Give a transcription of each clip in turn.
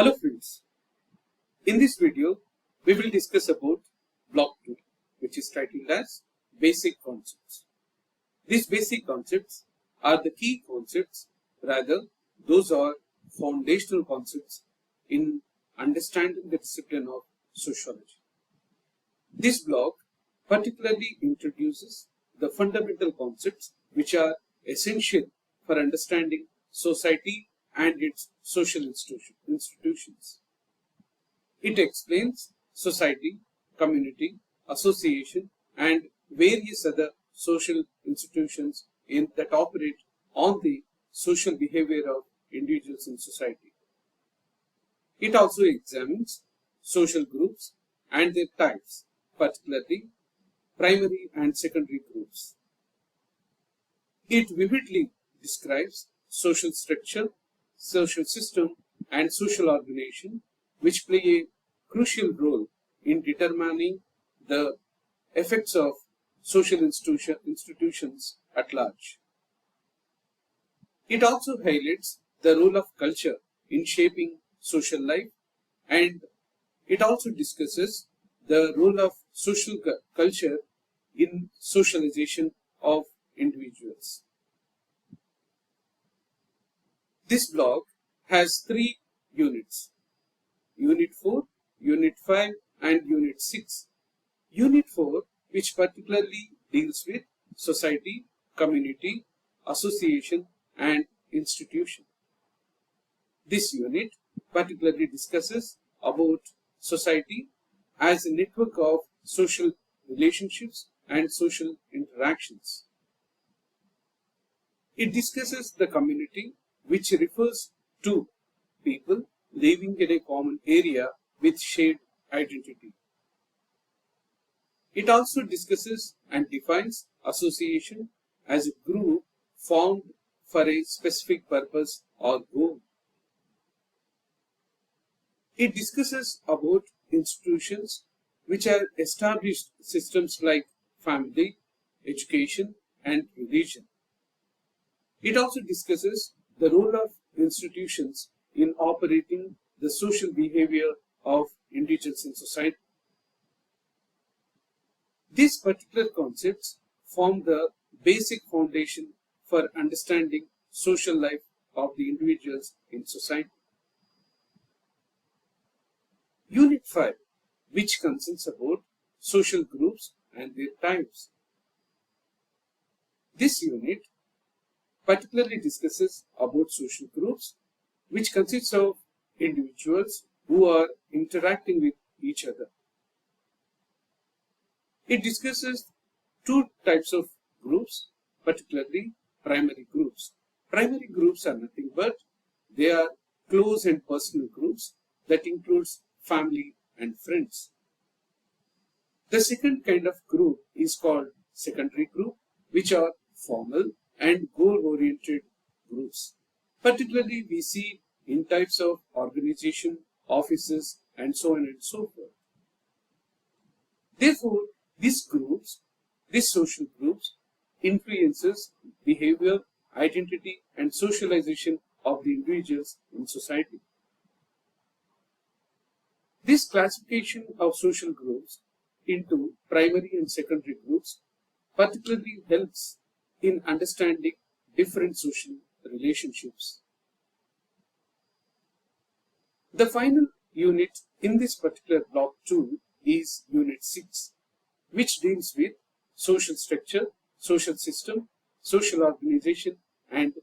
Hello friends, in this video we will discuss about block 2, which is titled as basic concepts. These basic concepts are the key concepts, rather those are foundational concepts in understanding the discipline of sociology. This block particularly introduces the fundamental concepts which are essential for understanding society and its social institutions. It explains society, community, association, and various other social institutions that operate on the social behavior of individuals in society. It also examines social groups and their types, particularly primary and secondary groups. It vividly describes social structure, social system, and social organization, which play a crucial role in determining the effects of social institutions at large. It also highlights the role of culture in shaping social life, and it also discusses the role of social culture in socialization of individuals. This block has 3 units: Unit 4, Unit 5, and Unit 6. Unit 4, which particularly deals with society, community, association, and institution. This unit particularly discusses about society as a network of social relationships and social interactions. It discusses the community, which refers to people living in a common area with shared identity. It also discusses and defines association as a group formed for a specific purpose or goal. It discusses about institutions, which are established systems like family, education, and religion. It also discusses the role of institutions in operating the social behavior of individuals in society. These particular concepts form the basic foundation for understanding social life of the individuals in society. Unit 5, which concerns about social groups and their types. This unit particularly discusses about social groups, which consists of individuals who are interacting with each other. It discusses 2 types of groups, particularly primary groups. Primary groups are nothing but they are close and personal groups that includes family and friends. The second kind of group is called secondary group, which are formal and goal-oriented groups. Particularly we see in types of organization, offices, and so on and so forth. Therefore, these social groups influences behavior, identity, and socialization of the individuals in society. This classification of social groups into primary and secondary groups particularly helps in understanding different social relationships. The final unit in this particular block 2 is Unit 6, which deals with social structure, social system, social organization, and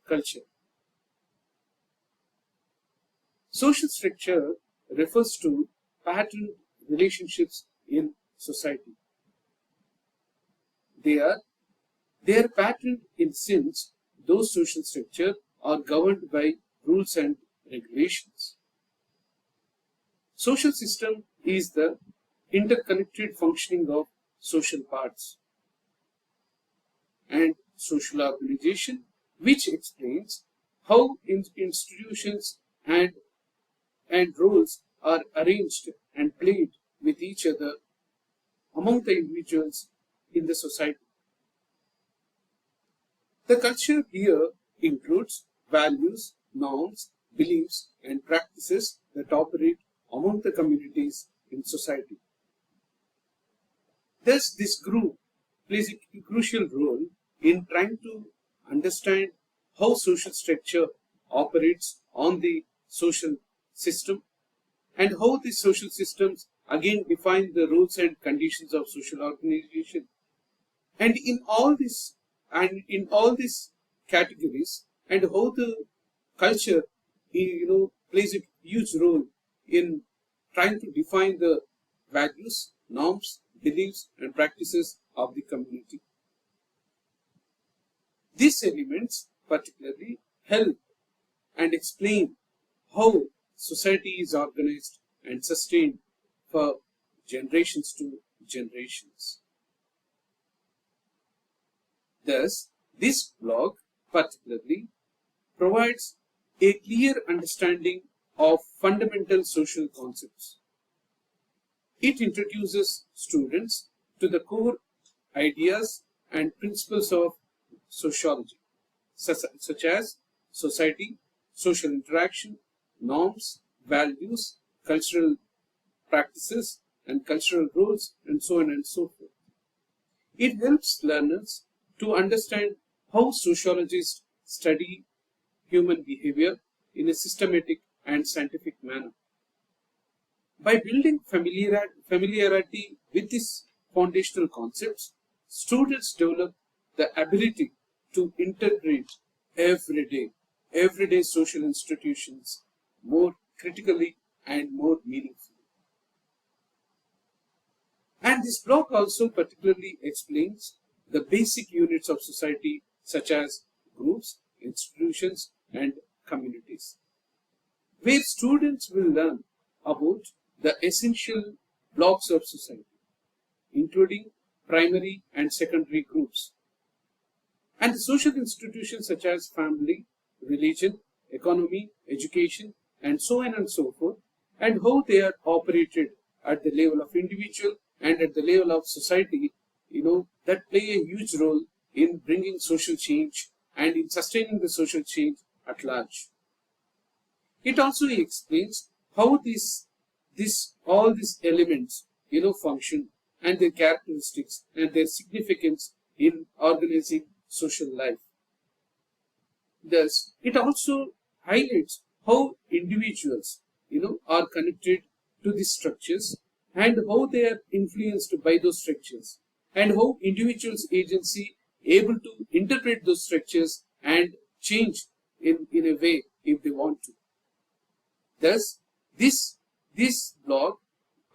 culture. Social structure refers to patterned relationships in society. They are patterned in the sense those social structures are governed by rules and regulations. Social system is the interconnected functioning of social parts. And social organization, which explains how institutions and roles are arranged and played with each other among the individuals in the society. The culture here includes values, norms, beliefs, and practices that operate among the communities in society. Thus, this group plays a crucial role in trying to understand how social structure operates on the social system and how these social systems again define the rules and conditions of social organization. And in all these categories, and how the culture plays a huge role in trying to define the values, norms, beliefs and practices of the community. These elements particularly help and explain how society is organized and sustained for generations to generations. Thus, this blog particularly provides a clear understanding of fundamental social concepts. It introduces students to the core ideas and principles of sociology, such as society, social interaction, norms, values, cultural practices, and cultural roles, and so on and so forth. It helps learners to understand how sociologists study human behavior in a systematic and scientific manner. By building familiarity with these foundational concepts, students develop the ability to integrate everyday social institutions more critically and more meaningfully. And this block also particularly explains the basic units of society such as groups, institutions and communities, where students will learn about the essential blocks of society, including primary and secondary groups, and the social institutions such as family, religion, economy, education, and so on and so forth, and how they are operated at the level of individual and at the level of society, that play a huge role in bringing social change and in sustaining the social change at large. It also explains how all these elements, function and their characteristics and their significance in organizing social life. Thus, it also highlights how individuals, are connected to these structures and how they are influenced by those structures and how individuals' agency able to interpret those structures and change in a way if they want to. Thus, this blog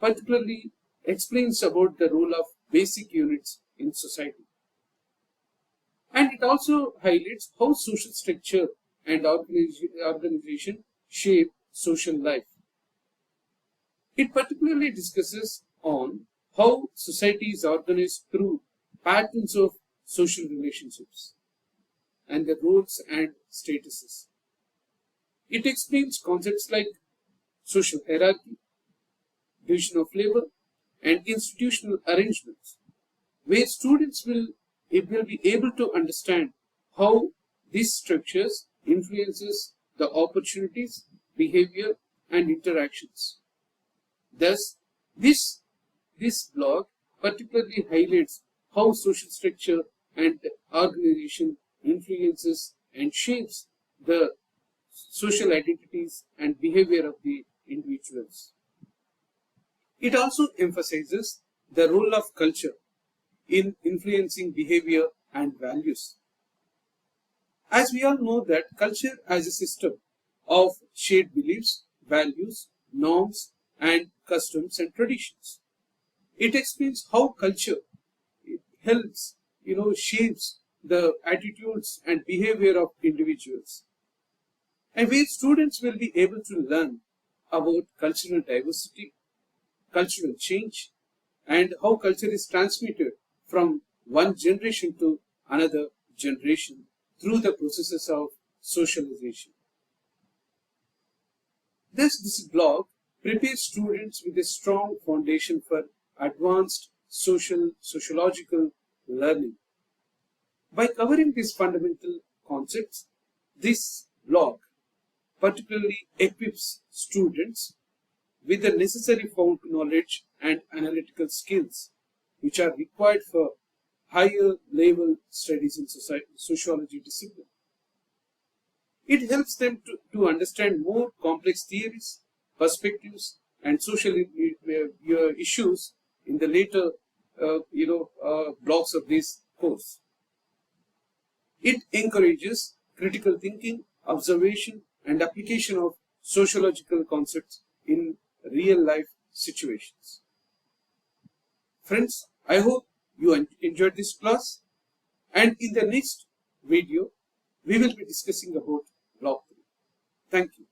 particularly explains about the role of basic units in society. And it also highlights how social structure and organization shape social life. It particularly discusses on how society is organized through patterns of social relationships and the roles and statuses. It explains concepts like social hierarchy, division of labor, and institutional arrangements, where students will be able to understand how these structures influences the opportunities, behavior, and interactions. Thus, this blog particularly highlights how social structure and organization influences and shapes the social identities and behavior of the individuals. It also emphasizes the role of culture in influencing behavior and values. As we all know that culture as a system of shared beliefs, values, norms, and customs and traditions. It explains how culture helps, shapes the attitudes and behavior of individuals. And where students will be able to learn about cultural diversity, cultural change, and how culture is transmitted from one generation to another generation through the processes of socialization. Thus, this blog prepares students with a strong foundation for advanced sociological learning. By covering these fundamental concepts, this blog particularly equips students with the necessary found knowledge and analytical skills which are required for higher level studies in sociology discipline. It helps them to understand more complex theories, perspectives, and social issues in the later blocks of this course. It encourages critical thinking, observation, and application of sociological concepts in real life situations. Friends, I hope you enjoyed this class, and in the next video we will be discussing about block 3. Thank you.